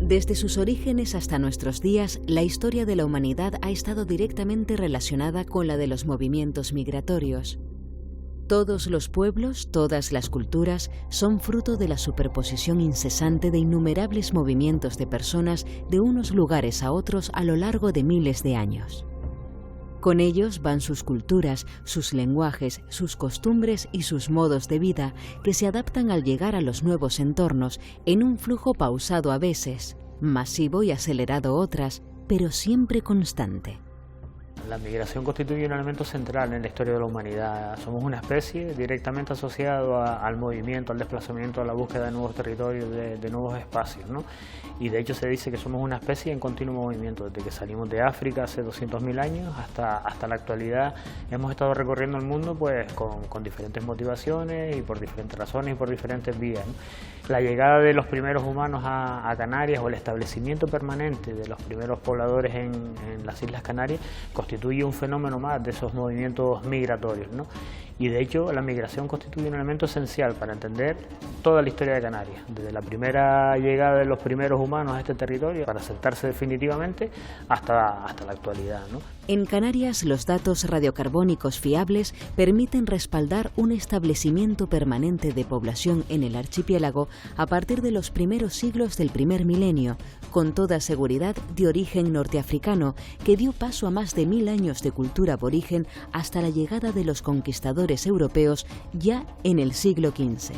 Desde sus orígenes hasta nuestros días, la historia de la humanidad ha estado directamente relacionada con la de los movimientos migratorios. Todos los pueblos, todas las culturas, son fruto de la superposición incesante de innumerables movimientos de personas de unos lugares a otros a lo largo de miles de años. Con ellos van sus culturas, sus lenguajes, sus costumbres y sus modos de vida que se adaptan al llegar a los nuevos entornos en un flujo pausado a veces, masivo y acelerado otras, pero siempre constante. La migración constituye un elemento central en la historia de la humanidad. Somos una especie directamente asociada al movimiento, al desplazamiento, a la búsqueda de nuevos territorios, de nuevos espacios, ¿no? Y de hecho se dice que somos una especie en continuo movimiento. Desde que salimos de África hace 200.000 años hasta la actualidad hemos estado recorriendo el mundo pues con diferentes motivaciones y por diferentes razones y por diferentes vías, ¿no? La llegada de los primeros humanos a Canarias o el establecimiento permanente de los primeros pobladores en las Islas Canarias constituye un fenómeno más de esos movimientos migratorios, ¿no? Y de hecho la migración constituye un elemento esencial para entender toda la historia de Canarias, desde la primera llegada de los primeros humanos a este territorio para asentarse definitivamente hasta la actualidad, ¿no? En Canarias, los datos radiocarbónicos fiables permiten respaldar un establecimiento permanente de población en el archipiélago a partir de los primeros siglos del primer milenio, con toda seguridad de origen norteafricano, que dio paso a más de 1000 años de cultura aborigen hasta la llegada de los conquistadores europeos ya en el siglo XV.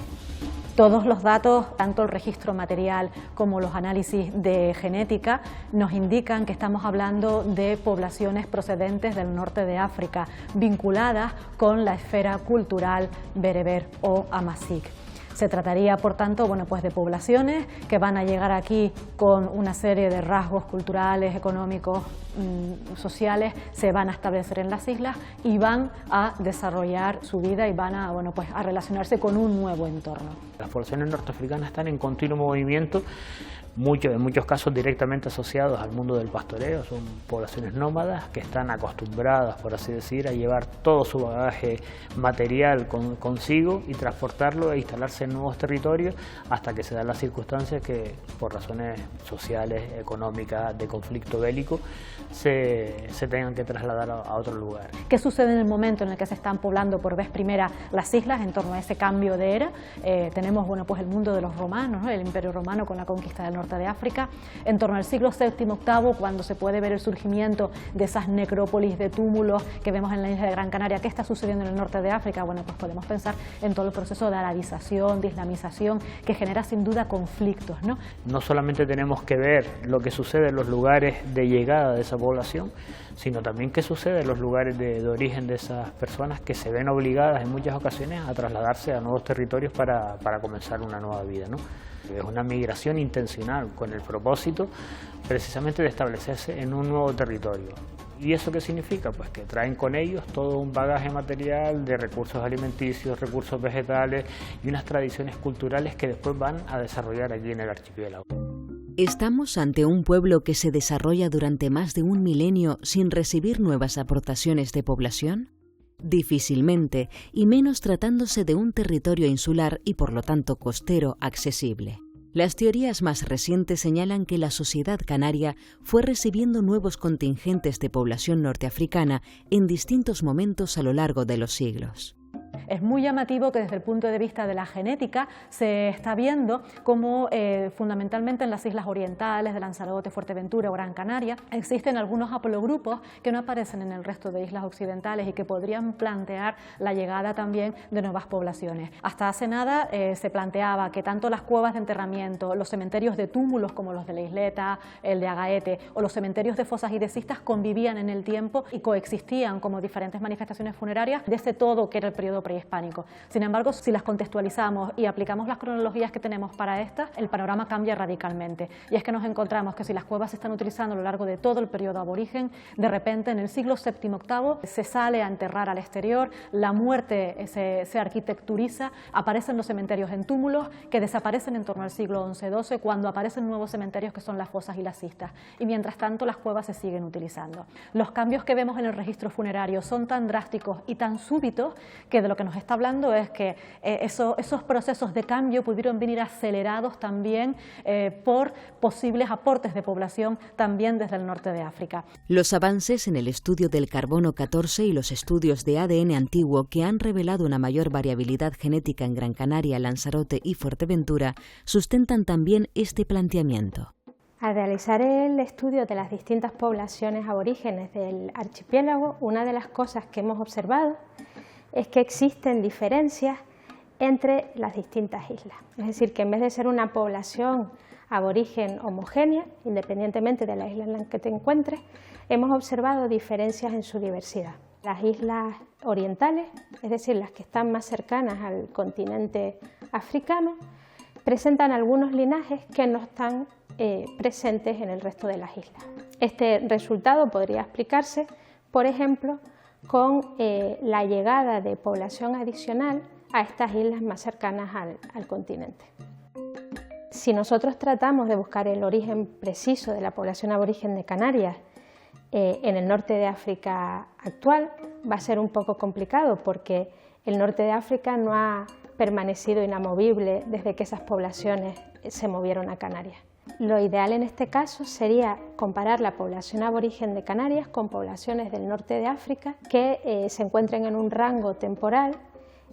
Todos los datos, tanto el registro material como los análisis de genética, nos indican que estamos hablando de poblaciones procedentes del norte de África, vinculadas con la esfera cultural bereber o amazigh. Se trataría, por tanto, pues de poblaciones que van a llegar aquí con una serie de rasgos culturales, económicos, sociales, se van a establecer en las islas y van a desarrollar su vida y van a relacionarse con un nuevo entorno. Las poblaciones norteafricanas están en continuo movimiento, en muchos casos directamente asociados al mundo del pastoreo. Son poblaciones nómadas que están acostumbradas, por así decir, a llevar todo su bagaje material consigo y transportarlo e instalarse en nuevos territorios hasta que se dan las circunstancias que, por razones sociales, económicas, de conflicto bélico, se tengan que trasladar a otro lugar. ¿Qué sucede en el momento en el que se están poblando por vez primera las islas en torno a ese cambio de era? Tenemos el mundo de los romanos, ¿no? El Imperio Romano con la conquista del norte de África, en torno al siglo VII-VIII, cuando se puede ver el surgimiento de esas necrópolis de túmulos que vemos en la isla de Gran Canaria. ¿Qué está sucediendo en el norte de África? Pues podemos pensar en todo el proceso de arabización, de islamización, que genera sin duda conflictos, ¿no? No solamente tenemos que ver lo que sucede en los lugares de llegada de esa población, sino también qué sucede en los lugares de origen de esas personas que se ven obligadas en muchas ocasiones a trasladarse a nuevos territorios para comenzar una nueva vida, ¿no? Es una migración intencional con el propósito precisamente de establecerse en un nuevo territorio. ¿Y eso qué significa? Pues que traen con ellos todo un bagaje material de recursos alimenticios, recursos vegetales y unas tradiciones culturales que después van a desarrollar aquí en el archipiélago. ¿Estamos ante un pueblo que se desarrolla durante más de un milenio sin recibir nuevas aportaciones de población? Difícilmente, y menos tratándose de un territorio insular y por lo tanto costero accesible. Las teorías más recientes señalan que la sociedad canaria fue recibiendo nuevos contingentes de población norteafricana en distintos momentos a lo largo de los siglos. Es muy llamativo que desde el punto de vista de la genética se está viendo cómo fundamentalmente en las islas orientales de Lanzarote, Fuerteventura o Gran Canaria existen algunos haplogrupos que no aparecen en el resto de islas occidentales y que podrían plantear la llegada también de nuevas poblaciones. Hasta hace nada se planteaba que tanto las cuevas de enterramiento, los cementerios de túmulos como los de la Isleta, el de Agaete o los cementerios de fosas y de cistas convivían en el tiempo y coexistían como diferentes manifestaciones funerarias de ese todo que era el periodo prehispánico. Sin embargo, si las contextualizamos y aplicamos las cronologías que tenemos para estas, el panorama cambia radicalmente. Y es que nos encontramos que si las cuevas se están utilizando a lo largo de todo el periodo aborigen, de repente en el siglo VII-VIII se sale a enterrar al exterior, la muerte se arquitecturiza, aparecen los cementerios en túmulos que desaparecen en torno al siglo XI-XII, cuando aparecen nuevos cementerios que son las fosas y las cistas. Y mientras tanto las cuevas se siguen utilizando. Los cambios que vemos en el registro funerario son tan drásticos y tan súbitos que de lo que nos está hablando es que esos procesos de cambio pudieron venir acelerados también por posibles aportes de población también desde el norte de África. Los avances en el estudio del carbono 14 y los estudios de ADN antiguo que han revelado una mayor variabilidad genética en Gran Canaria, Lanzarote y Fuerteventura sustentan también este planteamiento. Al realizar el estudio de las distintas poblaciones aborígenes del archipiélago, una de las cosas que hemos observado es que existen diferencias entre las distintas islas. Es decir, que en vez de ser una población aborigen homogénea, independientemente de la isla en la que te encuentres, hemos observado diferencias en su diversidad. Las islas orientales, es decir, las que están más cercanas al continente africano, presentan algunos linajes que no están presentes en el resto de las islas. Este resultado podría explicarse, por ejemplo, con la llegada de población adicional a estas islas más cercanas al continente. Si nosotros tratamos de buscar el origen preciso de la población aborigen de Canarias en el norte de África actual, va a ser un poco complicado porque el norte de África no ha permanecido inamovible desde que esas poblaciones se movieron a Canarias. Lo ideal en este caso sería comparar la población aborigen de Canarias con poblaciones del norte de África que se encuentren en un rango temporal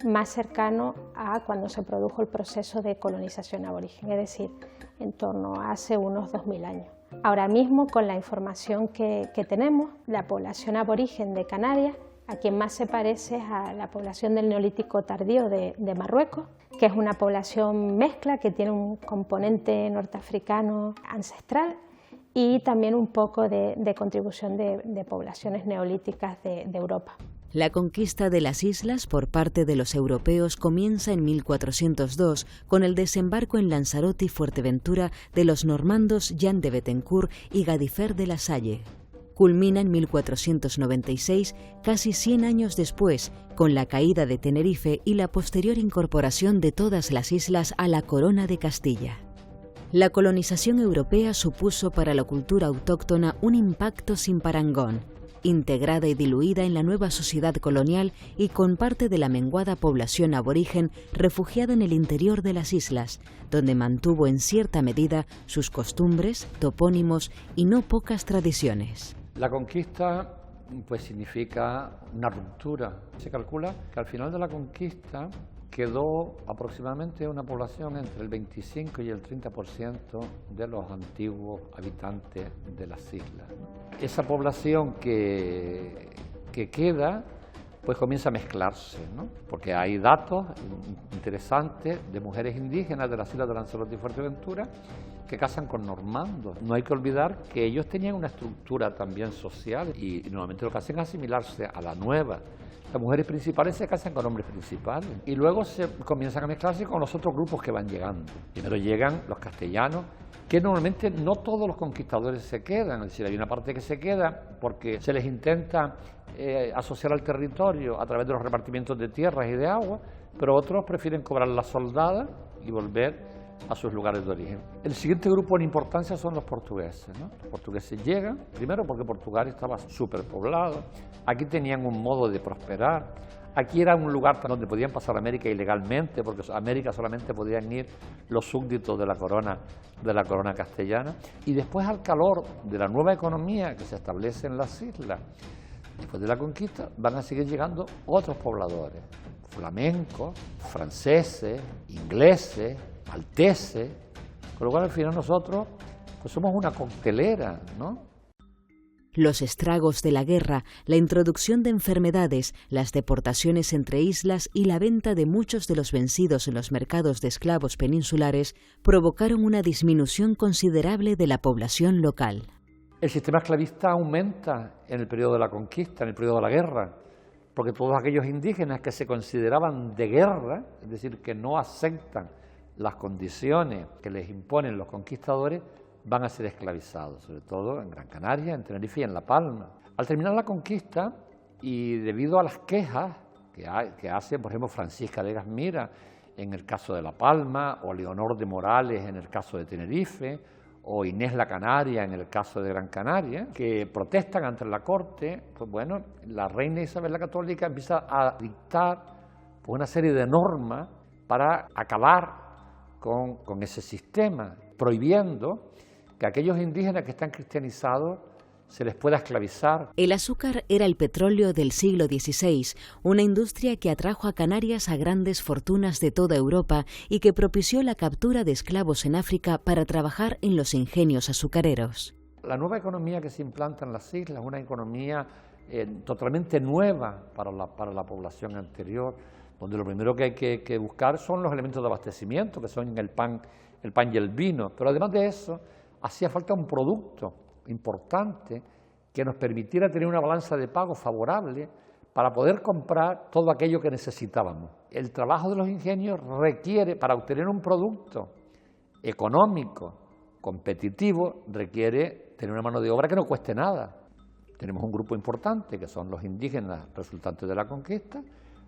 más cercano a cuando se produjo el proceso de colonización aborigen, es decir, en torno a hace unos 2000 años. Ahora mismo, con la información que tenemos, la población aborigen de Canarias, a quien más se parece es a la población del Neolítico tardío de Marruecos, que es una población mezcla que tiene un componente norteafricano ancestral y también un poco de contribución de poblaciones neolíticas de Europa. La conquista de las islas por parte de los europeos comienza en 1402 con el desembarco en Lanzarote y Fuerteventura de los normandos Jan de Bethencourt y Gadifer de la Salle. Culmina en 1496, casi 100 años después, con la caída de Tenerife y la posterior incorporación de todas las islas a la Corona de Castilla. La colonización europea supuso para la cultura autóctona un impacto sin parangón, integrada y diluida en la nueva sociedad colonial y con parte de la menguada población aborigen refugiada en el interior de las islas, donde mantuvo en cierta medida sus costumbres, topónimos y no pocas tradiciones. La conquista pues significa una ruptura. Se calcula que al final de la conquista quedó aproximadamente una población entre el 25 y el 30% de los antiguos habitantes de las islas. Esa población que queda pues comienza a mezclarse, ¿no? Porque hay datos interesantes de mujeres indígenas de las islas de Lanzarote y Fuerteventura que casan con normandos. No hay que olvidar que ellos tenían una estructura también social y normalmente lo que hacen es asimilarse a la nueva. Las mujeres principales se casan con hombres principales y luego se comienzan a mezclarse con los otros grupos que van llegando. Primero llegan los castellanos, que normalmente no todos los conquistadores se quedan, es decir, hay una parte que se queda porque se les intenta asociar al territorio a través de los repartimientos de tierras y de agua, pero otros prefieren cobrar la soldada y volver a sus lugares de origen. El siguiente grupo en importancia son los portugueses, ¿no? Los portugueses llegan, primero porque Portugal estaba superpoblado, aquí tenían un modo de prosperar, aquí era un lugar donde podían pasar a América ilegalmente, porque a América solamente podían ir los súbditos de la corona castellana, y después al calor de la nueva economía que se establece en las islas, después de la conquista, van a seguir llegando otros pobladores, flamencos, franceses, ingleses, malteses, con lo cual al final nosotros pues somos una coctelera, ¿no? Los estragos de la guerra, la introducción de enfermedades, las deportaciones entre islas y la venta de muchos de los vencidos en los mercados de esclavos peninsulares provocaron una disminución considerable de la población local. El sistema esclavista aumenta en el periodo de la conquista, en el periodo de la guerra, porque todos aquellos indígenas que se consideraban de guerra, es decir, que no aceptan las condiciones que les imponen los conquistadores, van a ser esclavizados, sobre todo en Gran Canaria, en Tenerife y en La Palma. Al terminar la conquista, y debido a las quejas que hace, por ejemplo, Francisca de Gasmira en el caso de La Palma, o Leonor de Morales en el caso de Tenerife, o Inés la Canaria en el caso de Gran Canaria, que protestan ante la corte, pues bueno, la reina Isabel la Católica empieza a dictar pues una serie de normas para acabar con ese sistema, prohibiendo que aquellos indígenas que están cristianizados se les pueda esclavizar. El azúcar era el petróleo del siglo XVI, una industria que atrajo a Canarias a grandes fortunas de toda Europa y que propició la captura de esclavos en África para trabajar en los ingenios azucareros. La nueva economía que se implanta en las islas, una economía totalmente nueva para la población anterior, donde lo primero que hay que buscar son los elementos de abastecimiento, que son el pan y el vino, pero además de eso hacía falta un producto importante que nos permitiera tener una balanza de pago favorable para poder comprar todo aquello que necesitábamos. El trabajo de los ingenios requiere, para obtener un producto económico, competitivo, requiere tener una mano de obra que no cueste nada. Tenemos un grupo importante que son los indígenas resultantes de la conquista,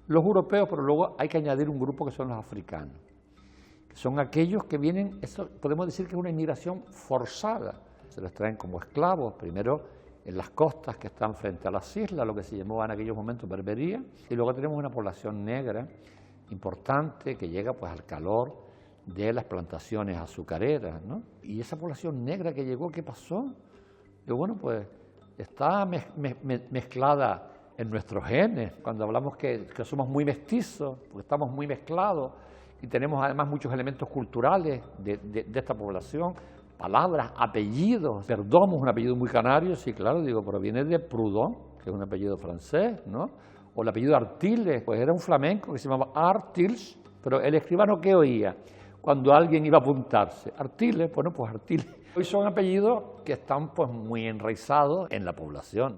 los europeos, pero luego hay que añadir un grupo que son los africanos, que son aquellos que vienen, eso podemos decir que es una inmigración forzada. Se los traen como esclavos, primero en las costas que están frente a las islas, lo que se llamaba en aquellos momentos berbería, y luego tenemos una población negra importante que llega pues al calor de las plantaciones azucareras, ¿no? Y esa población negra que llegó, ¿qué pasó? Y bueno, pues está mezclada en nuestros genes, cuando hablamos que somos muy mestizos, porque estamos muy mezclados y tenemos además muchos elementos culturales de esta población, palabras, apellidos. Perdomo es un apellido muy canario, sí, claro, digo, proviene de Proudhon, que es un apellido francés, ¿no? O el apellido Artiles, pues era un flamenco que se llamaba Artiles, pero el escribano, ¿qué oía cuando alguien iba a apuntarse? Artiles, bueno, pues Artiles. Hoy son apellidos que están pues muy enraizados en la población.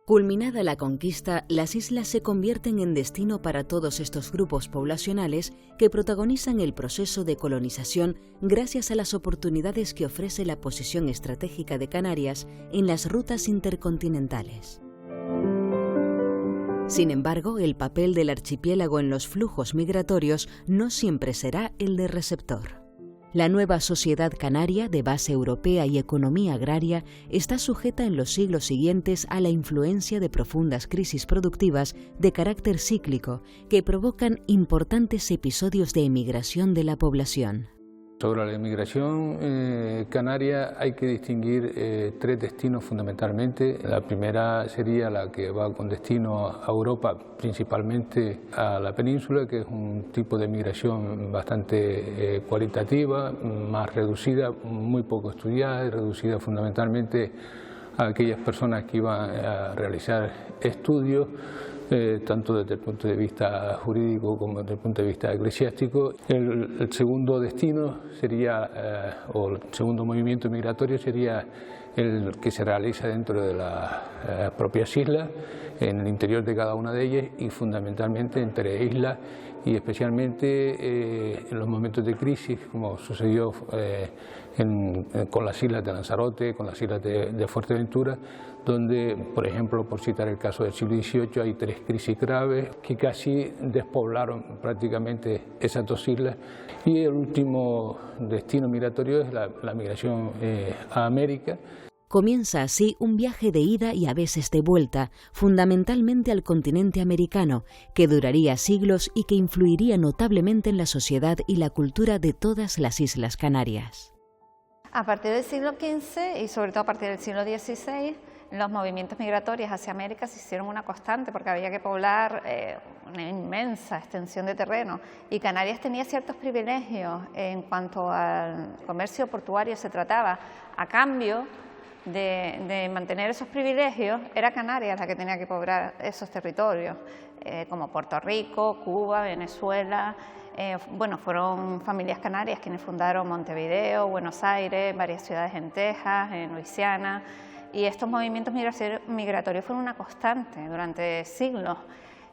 Culminada la conquista, las islas se convierten en destino para todos estos grupos poblacionales que protagonizan el proceso de colonización gracias a las oportunidades que ofrece la posición estratégica de Canarias en las rutas intercontinentales. Sin embargo, el papel del archipiélago en los flujos migratorios no siempre será el de receptor. La nueva sociedad canaria, de base europea y economía agraria, está sujeta en los siglos siguientes a la influencia de profundas crisis productivas de carácter cíclico que provocan importantes episodios de emigración de la población. Sobre la inmigración canaria hay que distinguir tres destinos fundamentalmente. La primera sería la que va con destino a Europa, principalmente a la península, que es un tipo de migración bastante cualitativa, más reducida, muy poco estudiada y reducida fundamentalmente a aquellas personas que iban a realizar estudios, tanto desde el punto de vista jurídico como desde el punto de vista eclesiástico. El segundo destino sería, o el segundo movimiento migratorio sería el que se realiza dentro de las propias islas, en el interior de cada una de ellas y fundamentalmente entre islas y especialmente en los momentos de crisis, como sucedió con las islas de Lanzarote, con las islas de Fuerteventura, donde, por ejemplo, por citar el caso del siglo XVIII, hay tres crisis graves que casi despoblaron prácticamente esas dos islas. Y el último destino migratorio es la migración a América. Comienza así un viaje de ida y a veces de vuelta, fundamentalmente al continente americano, que duraría siglos y que influiría notablemente en la sociedad y la cultura de todas las Islas Canarias. A partir del siglo XV y sobre todo a partir del siglo XVI, los movimientos migratorios hacia América se hicieron una constante porque había que poblar una inmensa extensión de terreno y Canarias tenía ciertos privilegios en cuanto al comercio portuario se trataba. A cambio de mantener esos privilegios, era Canarias la que tenía que poblar esos territorios, como Puerto Rico, Cuba, Venezuela. Bueno, fueron familias canarias quienes fundaron Montevideo, Buenos Aires, varias ciudades en Texas, en Luisiana, y estos movimientos migratorios fueron una constante durante siglos.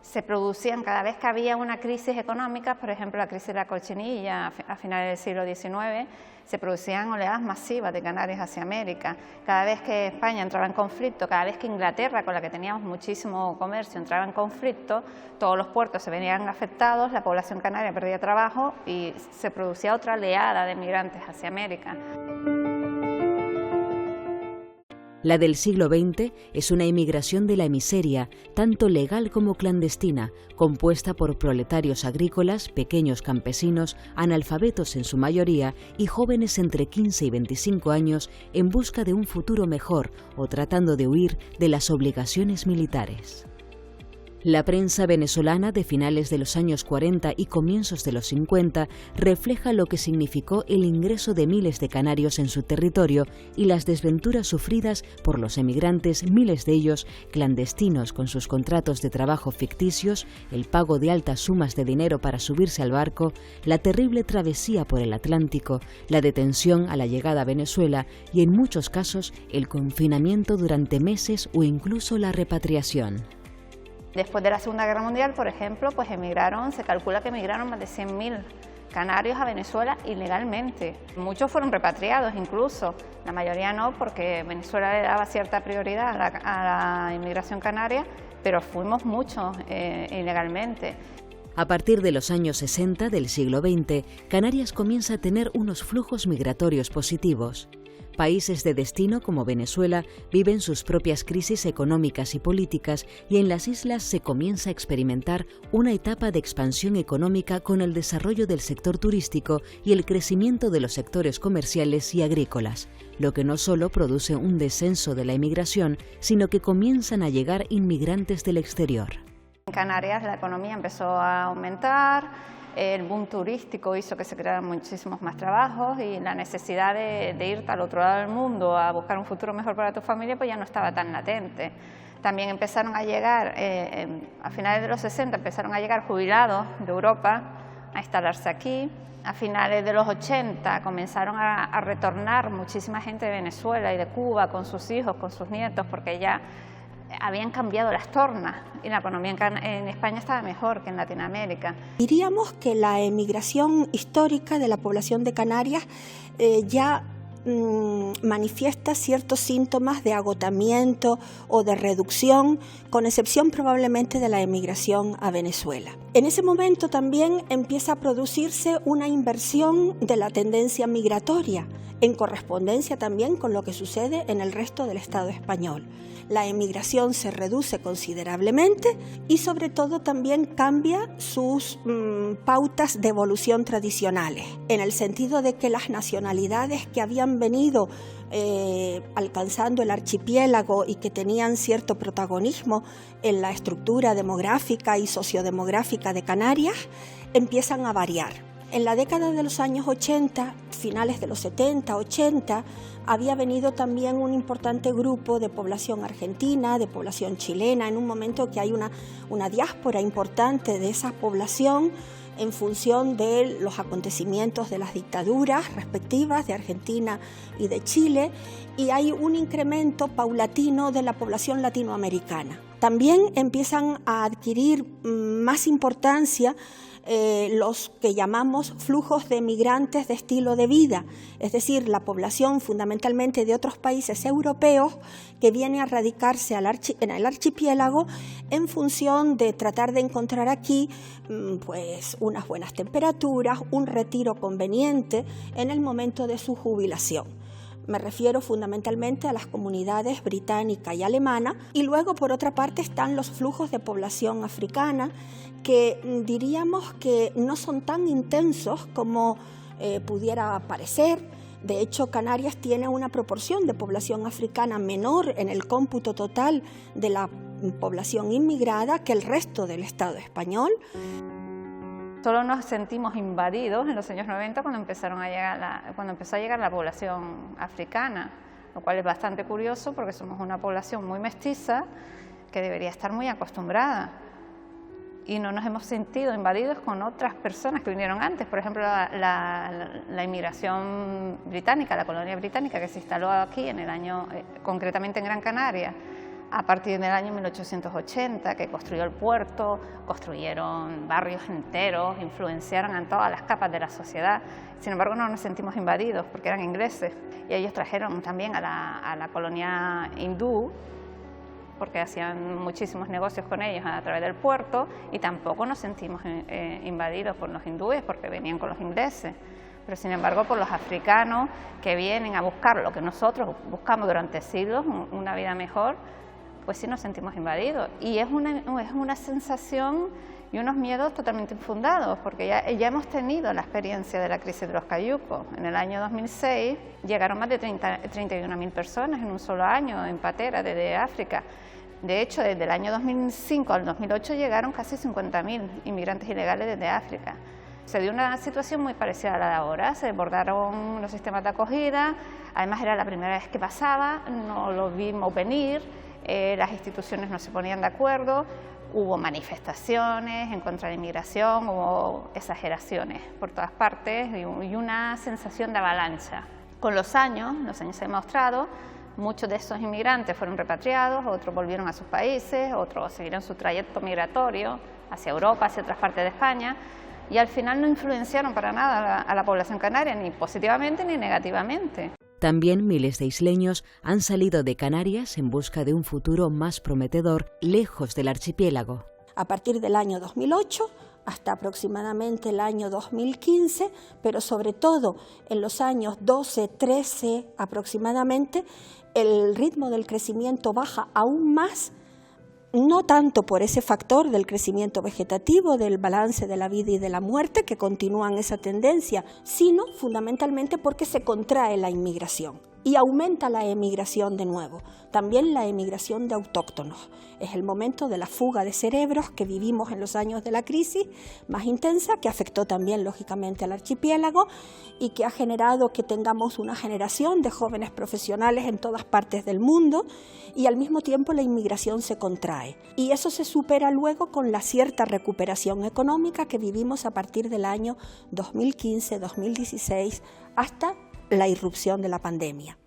Se producían cada vez que había una crisis económica, por ejemplo la crisis de la Cochinilla a finales del siglo XIX, se producían oleadas masivas de canarios hacia América. Cada vez que España entraba en conflicto, cada vez que Inglaterra, con la que teníamos muchísimo comercio, entraba en conflicto, todos los puertos se venían afectados, la población canaria perdía trabajo y se producía otra oleada de migrantes hacia América. La del siglo XX es una emigración de la miseria, tanto legal como clandestina, compuesta por proletarios agrícolas, pequeños campesinos, analfabetos en su mayoría y jóvenes entre 15 y 25 años en busca de un futuro mejor o tratando de huir de las obligaciones militares. La prensa venezolana de finales de los años 40 y comienzos de los 50 refleja lo que significó el ingreso de miles de canarios en su territorio y las desventuras sufridas por los emigrantes, miles de ellos clandestinos con sus contratos de trabajo ficticios, el pago de altas sumas de dinero para subirse al barco, la terrible travesía por el Atlántico, la detención a la llegada a Venezuela y en muchos casos el confinamiento durante meses o incluso la repatriación. Después de la Segunda Guerra Mundial, por ejemplo, pues se calcula que emigraron más de 100.000 canarios a Venezuela ilegalmente. Muchos fueron repatriados incluso, la mayoría no, porque Venezuela le daba cierta prioridad a la inmigración canaria, pero fuimos muchos ilegalmente. A partir de los años 60 del siglo XX, Canarias comienza a tener unos flujos migratorios positivos. Países de destino como Venezuela viven sus propias crisis económicas y políticas y en las islas se comienza a experimentar una etapa de expansión económica con el desarrollo del sector turístico y el crecimiento de los sectores comerciales y agrícolas, lo que no solo produce un descenso de la emigración, sino que comienzan a llegar inmigrantes del exterior. En Canarias la economía empezó a aumentar. El boom turístico hizo que se crearan muchísimos más trabajos y la necesidad de irte al otro lado del mundo a buscar un futuro mejor para tu familia pues ya no estaba tan latente. También empezaron a llegar, a finales de los 60 empezaron a llegar jubilados de Europa a instalarse aquí. A finales de los 80 comenzaron a retornar muchísima gente de Venezuela y de Cuba con sus hijos, con sus nietos, porque ya habían cambiado las tornas y la economía en España estaba mejor que en Latinoamérica. Diríamos que la emigración histórica de la población de Canarias ya manifiesta ciertos síntomas de agotamiento o de reducción, con excepción probablemente de la emigración a Venezuela. En ese momento también empieza a producirse una inversión de la tendencia migratoria, en correspondencia también con lo que sucede en el resto del Estado español. La emigración se reduce considerablemente y sobre todo también cambia sus pautas de evolución tradicionales, en el sentido de que las nacionalidades que habían venido alcanzando el archipiélago y que tenían cierto protagonismo en la estructura demográfica y sociodemográfica de Canarias empiezan a variar. En la década de los años 80, finales de los 70, 80, había venido también un importante grupo de población argentina, de población chilena, en un momento que hay una diáspora importante de esa población en función de los acontecimientos de las dictaduras respectivas de Argentina y de Chile, y hay un incremento paulatino de la población latinoamericana. También empiezan a adquirir más importancia los que llamamos flujos de migrantes de estilo de vida, es decir, la población fundamentalmente de otros países europeos que viene a radicarse en el archipiélago en función de tratar de encontrar aquí pues unas buenas temperaturas, un retiro conveniente en el momento de su jubilación. Me refiero fundamentalmente a las comunidades británica y alemana, y luego por otra parte están los flujos de población africana que diríamos que no son tan intensos como pudiera parecer. De hecho, Canarias tiene una proporción de población africana menor en el cómputo total de la población inmigrada que el resto del Estado español. Solo nos sentimos invadidos en los años 90 cuando empezó a llegar la población africana, lo cual es bastante curioso porque somos una población muy mestiza que debería estar muy acostumbrada. Y no nos hemos sentido invadidos con otras personas que vinieron antes. Por ejemplo, la inmigración británica, la colonia británica que se instaló aquí en el año, concretamente en Gran Canaria, a partir del año 1880, que construyó el puerto, construyeron barrios enteros, influenciaron a todas las capas de la sociedad. Sin embargo, no nos sentimos invadidos porque eran ingleses. Y ellos trajeron también a la colonia hindú, porque hacían muchísimos negocios con ellos a través del puerto, y tampoco nos sentimos invadidos por los hindúes porque venían con los ingleses. pero sin embargo por los africanos que vienen a buscar lo que nosotros buscamos durante siglos, una vida mejor, pues sí nos sentimos invadidos. Y es una sensación y unos miedos totalmente infundados, porque ya hemos tenido la experiencia de la crisis de los cayucos. En el año 2006 llegaron más de 31.000 personas en un solo año en patera desde África. De hecho, desde el año 2005 al 2008 llegaron casi 50.000 inmigrantes ilegales desde África. Se dio una situación muy parecida a la de ahora, se desbordaron los sistemas de acogida, además era la primera vez que pasaba, no lo vimos venir, las instituciones no se ponían de acuerdo, hubo manifestaciones en contra de la inmigración, hubo exageraciones por todas partes y una sensación de avalancha. Con los años se ha demostrado, muchos de esos inmigrantes fueron repatriados, otros volvieron a sus países, otros siguieron su trayecto migratorio hacia Europa, hacia otras partes de España, y al final no influenciaron para nada a la población canaria, ni positivamente ni negativamente. También miles de isleños han salido de Canarias en busca de un futuro más prometedor, lejos del archipiélago. A partir del año 2008 hasta aproximadamente el año 2015, pero sobre todo en los años 12, 13 aproximadamente, el ritmo del crecimiento baja aún más, no tanto por ese factor del crecimiento vegetativo, del balance de la vida y de la muerte, que continúan esa tendencia, sino fundamentalmente porque se contrae la inmigración y aumenta la emigración de nuevo, también la emigración de autóctonos. Es el momento de la fuga de cerebros que vivimos en los años de la crisis más intensa, que afectó también lógicamente al archipiélago y que ha generado que tengamos una generación de jóvenes profesionales en todas partes del mundo, y al mismo tiempo la inmigración se contrae. Y eso se supera luego con la cierta recuperación económica que vivimos a partir del año 2015-2016 hasta la irrupción de la pandemia.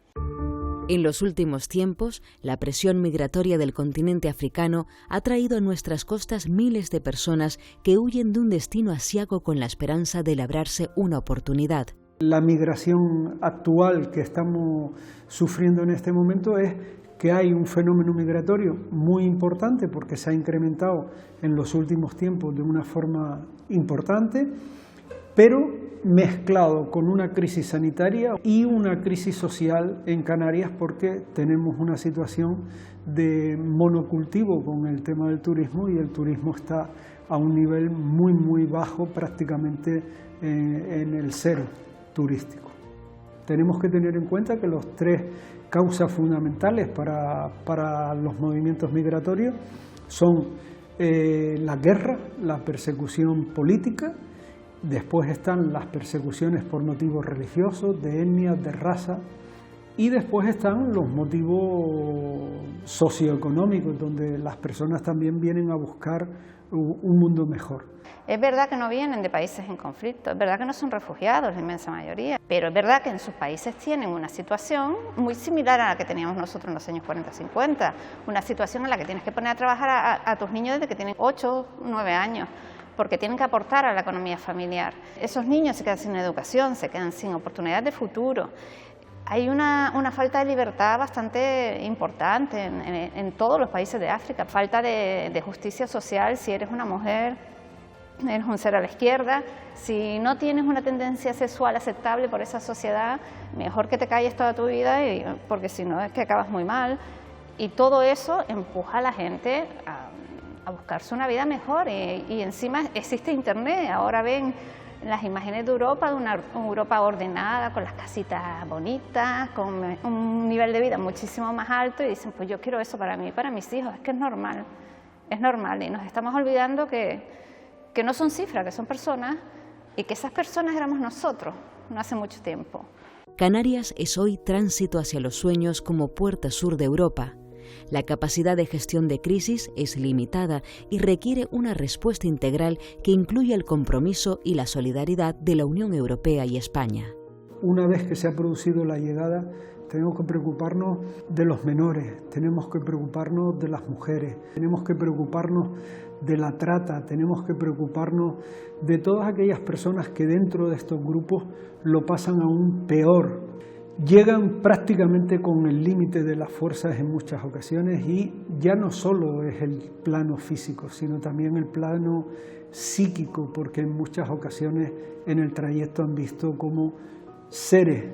En los últimos tiempos, la presión migratoria del continente africano ha traído a nuestras costas miles de personas que huyen de un destino asiago con la esperanza de labrarse una oportunidad. La migración actual que estamos sufriendo en este momento es que hay un fenómeno migratorio muy importante porque se ha incrementado en los últimos tiempos de una forma importante, pero mezclado con una crisis sanitaria y una crisis social en Canarias, porque tenemos una situación de monocultivo con el tema del turismo, y el turismo está a un nivel muy bajo, prácticamente en el cero turístico. Tenemos que tener en cuenta que los tres causas fundamentales para los movimientos migratorios son la guerra, la persecución política. Después están las persecuciones por motivos religiosos, de etnia, de raza, y después están los motivos socioeconómicos, donde las personas también vienen a buscar un mundo mejor. Es verdad que no vienen de países en conflicto, es verdad que no son refugiados la inmensa mayoría, pero es verdad que en sus países tienen una situación muy similar a la que teníamos nosotros en los años 40-50, una situación en la que tienes que poner a trabajar a tus niños desde que tienen 8 o 9 años. Porque tienen que aportar a la economía familiar. Esos niños se quedan sin educación, se quedan sin oportunidades de futuro. Hay una falta de libertad bastante importante en todos los países de África, falta de justicia social. Si eres una mujer, eres un ser a la izquierda, si no tienes una tendencia sexual aceptable por esa sociedad, mejor que te calles toda tu vida, porque si no es que acabas muy mal. Y todo eso empuja a la gente a buscarse una vida mejor, y encima existe Internet. Ahora ven las imágenes de Europa, de una Europa ordenada, con las casitas bonitas, con un nivel de vida muchísimo más alto, y dicen, pues yo quiero eso para mí, para mis hijos. Es que es normal, y nos estamos olvidando que no son cifras, que son personas, y que esas personas éramos nosotros, no hace mucho tiempo. Canarias es hoy tránsito hacia los sueños como puerta sur de Europa. La capacidad de gestión de crisis es limitada y requiere una respuesta integral que incluya el compromiso y la solidaridad de la Unión Europea y España. Una vez que se ha producido la llegada, tenemos que preocuparnos de los menores, tenemos que preocuparnos de las mujeres, tenemos que preocuparnos de la trata, tenemos que preocuparnos de todas aquellas personas que dentro de estos grupos lo pasan aún peor. Llegan prácticamente con el límite de las fuerzas en muchas ocasiones, y ya no solo es el plano físico, sino también el plano psíquico, porque en muchas ocasiones en el trayecto han visto como seres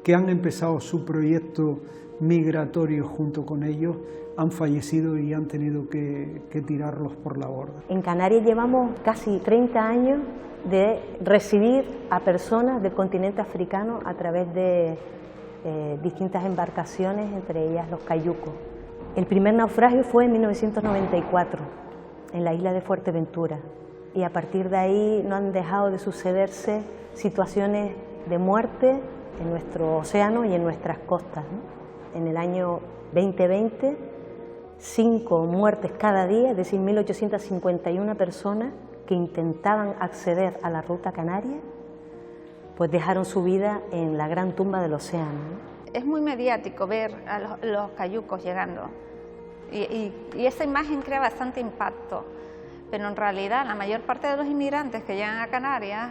que han empezado su proyecto migratorio junto con ellos han fallecido y han tenido que tirarlos por la borda. En Canarias llevamos casi 30 años de recibir a personas del continente africano a través de distintas embarcaciones, entre ellas los cayucos. El primer naufragio fue en 1994, en la isla de Fuerteventura, y a partir de ahí no han dejado de sucederse situaciones de muerte en nuestro océano y en nuestras costas, ¿no? En el año 2020, 5 muertes cada día, es decir, 1.851 personas que intentaban acceder a la ruta canaria, pues dejaron su vida en la gran tumba del océano, ¿no? Es muy mediático ver a los cayucos llegando y esa imagen crea bastante impacto, pero en realidad la mayor parte de los inmigrantes que llegan a Canarias,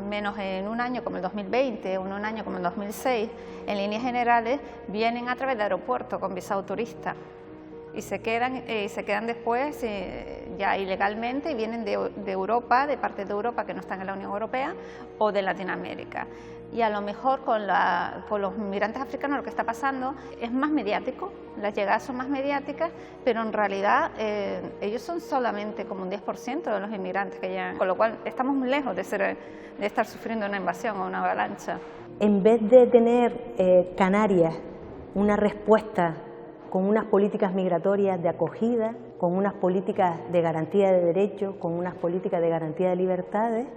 menos en un año como el 2020 o en un año como el 2006, en líneas generales vienen a través de aeropuertos con visado turista y se quedan después ya ilegalmente y vienen de Europa, de partes de Europa que no están en la Unión Europea o de Latinoamérica. Y a lo mejor con los migrantes africanos lo que está pasando es más mediático, las llegadas son más mediáticas, pero en realidad ellos son solamente como un 10% de los inmigrantes que llegan, con lo cual estamos muy lejos de estar sufriendo una invasión o una avalancha. En vez de tener Canarias una respuesta con unas políticas migratorias de acogida, con unas políticas de garantía de derechos, con unas políticas de garantía de libertades,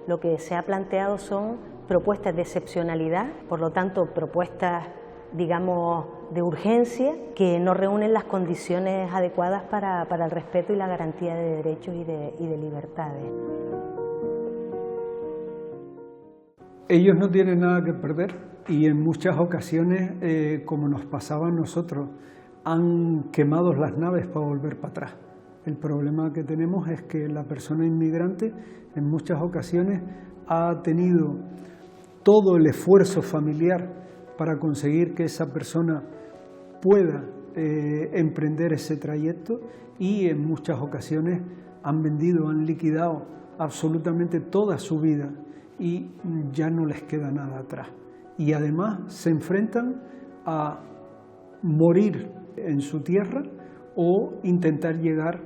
lo que se ha planteado son propuestas de excepcionalidad, por lo tanto propuestas, digamos, de urgencia, que no reúnen las condiciones adecuadas para el respeto y la garantía de derechos y de libertades. Ellos no tienen nada que perder y en muchas ocasiones, como nos pasaba a nosotros, han quemado las naves para volver para atrás. El problema que tenemos es que la persona inmigrante en muchas ocasiones ha tenido todo el esfuerzo familiar para conseguir que esa persona pueda emprender ese trayecto y en muchas ocasiones han vendido, han liquidado absolutamente toda su vida y ya no les queda nada atrás. Y además se enfrentan a morir en su tierra o intentar llegar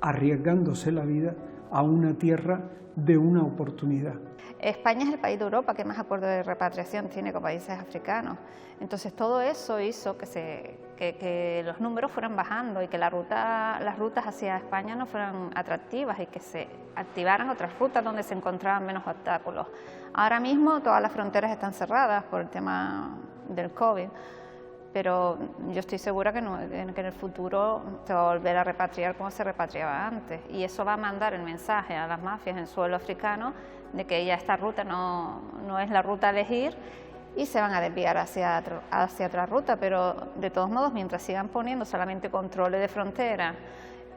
arriesgándose la vida a una tierra de una oportunidad. España es el país de Europa que más acuerdos de repatriación tiene con países africanos. Entonces todo eso hizo que los números fueran bajando y que las rutas hacia España no fueran atractivas y que se activaran otras rutas donde se encontraban menos obstáculos. Ahora mismo todas las fronteras están cerradas por el tema del COVID, pero yo estoy segura que en el futuro se va a volver a repatriar como se repatriaba antes y eso va a mandar el mensaje a las mafias en suelo africano de que ya esta ruta no es la ruta a elegir y se van a desviar hacia otra ruta, pero de todos modos mientras sigan poniendo solamente controles de frontera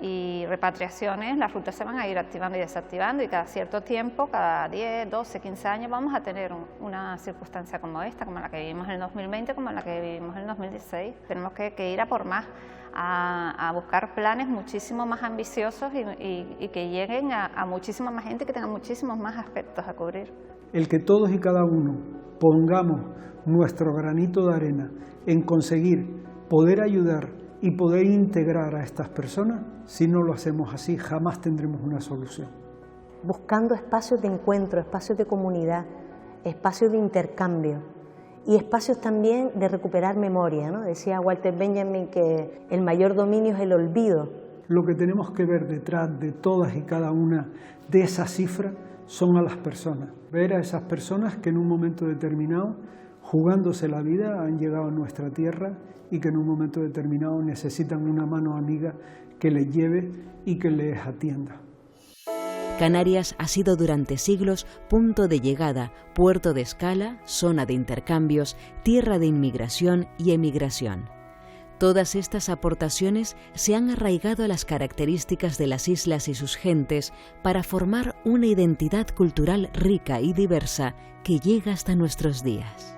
y repatriaciones, las rutas se van a ir activando y desactivando y cada cierto tiempo, cada 10, 12, 15 años vamos a tener una circunstancia como esta, como la que vivimos en el 2020, como la que vivimos en el 2016. Tenemos que ir a por más, a buscar planes muchísimo más ambiciosos y que lleguen a muchísima más gente, que tengan muchísimos más aspectos a cubrir. El que todos y cada uno pongamos nuestro granito de arena en conseguir poder ayudar y poder integrar a estas personas, si no lo hacemos así, jamás tendremos una solución. Buscando espacios de encuentro, espacios de comunidad, espacios de intercambio y espacios también de recuperar memoria, ¿no? Decía Walter Benjamin que el mayor dominio es el olvido. Lo que tenemos que ver detrás de todas y cada una de esas cifras son a las personas. Ver a esas personas que en un momento determinado, jugándose la vida, han llegado a nuestra tierra y que en un momento determinado necesitan una mano amiga que les lleve y que les atienda. Canarias ha sido durante siglos punto de llegada, puerto de escala, zona de intercambios, tierra de inmigración y emigración. Todas estas aportaciones se han arraigado a las características de las islas y sus gentes para formar una identidad cultural rica y diversa que llega hasta nuestros días.